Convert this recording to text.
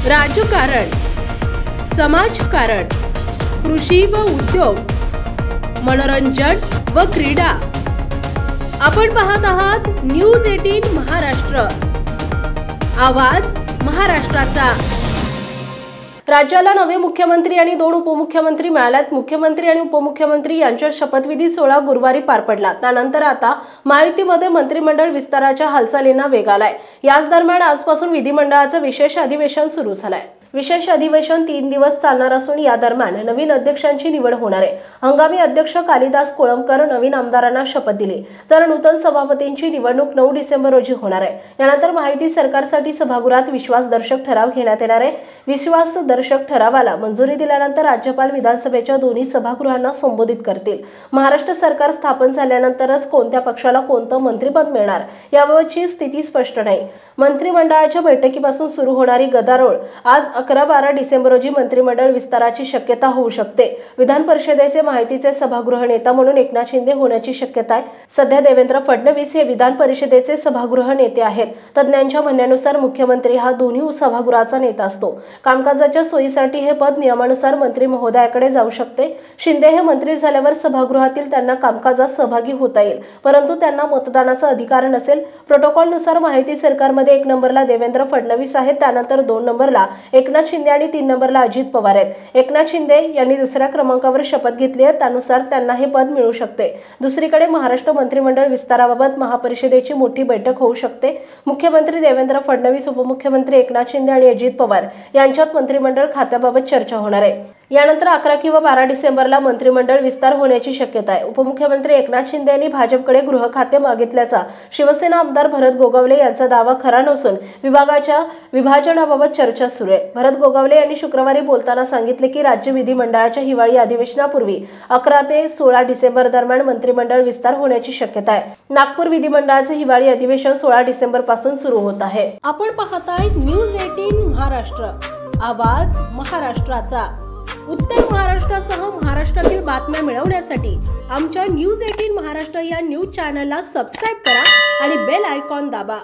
राजकारण, समाजकारण, कृषी व उद्योग, मनोरंजन व क्रीडा। आपण पाहत आहात न्यूज 18 महाराष्ट्र, आवाज महाराष्ट्राचा। राज्याला नवे मुख्यमंत्री आणि 2 उपमुख्यमंत्री मिळाल्यात। मुख्यमंत्री आणि उपमुख्यमंत्री यांचा शपथविधी सोहळा गुरुवारी पार पडला। त्यानंतर आता महायुतीमध्ये मंत्रिमंडळ विस्ताराच्या हालचालींना वेग आलाय। याच दरम्यान आजपासून विधिमंडळाचं विशेष अधिवेशन सुरू झालंय। विशेष अधिवेशन 3 दिवस चालणार असून या दरम्यान नवीन अध्यक्षांची निवड होणार आहे। हंगामी अध्यक्ष कालिदास कोळंबकर नवीन आमदारांना शपथ दिली, तर नूतन सभापतींची निवडणूक 9 डिसेंबर रोजी होणार आहे। यानंतर महायुती सरकारसाठी सभागृहात विश्वासदर्शक ठराव घेण्यात येणार आहे। विश्वासदर्शक ठरावाला मंजुरी दिल्यानंतर राज्यपाल विधानसभेच्या दोन्ही सभागृहांना संबोधित करतील। महाराष्ट्र सरकार स्थापन झाल्यानंतरच कोणत्या पक्षाला कोणतं मंत्रिपद मिळणार याबाबतची स्थिती स्पष्ट नाही। मंत्रिमंडळाच्या बैठकीपासून सुरू होणारी गदारोळ आज 11-12 डिसेंबर रोजी मंत्रिमंडळ विस्ताराची शक्यता होऊ शकते। विधान परिषदेचे माहितीचे सभागृह नेता म्हणून एकनाथ शिंदे होण्याची शक्यता आहे। सध्या देवेंद्र फडणवीस हे विधान परिषदेचे सभागृह नेते आहेत। तज्ञांच्या म्हणण्यानुसार मुख्यमंत्री हा दोन्ही सभागृहाचा नेता असतो। कामकाजाच्या सोयीसाठी हे पद नियमानुसार मंत्री महोदयाकडे जाऊ शकते। शिंदे हे मंत्री झाल्यावर सभागृहातील त्यांना कामकाजात सहभागी होता येईल, परंतु त्यांना मतदानाचा अधिकार नसेल। प्रोटोकॉलनुसार माहिती सरकारमध्ये 1 नंबरला देवेंद्र फडणवीस आहेत, त्यानंतर 2 नंबरला एकनाथ शिंदे आणि 3 नंबरला अजित पवार आहेत। एकनाथ शिंदे यांनी दुसऱ्या क्रमांकावर शपथ घेतली आहे, त्यानुसार त्यांना हे पद मिळू शकते। दुसरीकडे महाराष्ट्र मंत्रिमंडळ विस्ताराबाबत महापरिषदेची मोठी बैठक होऊ शकते। मुख्यमंत्री देवेंद्र फडणवीस, उपमुख्यमंत्री एकनाथ शिंदे आणि अजित पवार यांच्यात मंत्रिमंडळ खात्याबाबत चर्चा होणार आहे। यानंतर 11 किंवा 12 डिसेंबरला मंत्रिमंडळ विस्तार होण्याची शक्यता आहे। उपमुख्यमंत्री एकनाथ शिंदे यांनी भाजपकडे गृह खाते मागितल्याचा शिवसेना आमदार भरत गोगावले यांचा दावा खरा नसून विभागाच्या विभाजनाबाबत चर्चा सुरू आहे। भरत गोगावले यांनी शुक्रवारी बोलताना सांगितले की राज्य विधिमंडळाच्या हिवाळी अधिवेशनापूर्वी 11 ते 16 डिसेंबर दरम्यान मंत्रिमंडळ विस्तार होण्याची शक्यता आहे। नागपूर विधिमंडळाचे हिवाळी अधिवेशन 16 डिसेंबर पासून सुरू होत आहे। आपण पाहताय न्यूज 18 महाराष्ट्र, आवाज महाराष्ट्राचा। उत्तर महाराष्ट्रासह महाराष्ट्रातील बातम्या मिळवण्यासाठी आमच्या न्यूज 18 महाराष्ट्र या न्यूज चॅनलला सबस्क्राइब करा आणि बेल आयकॉन दाबा।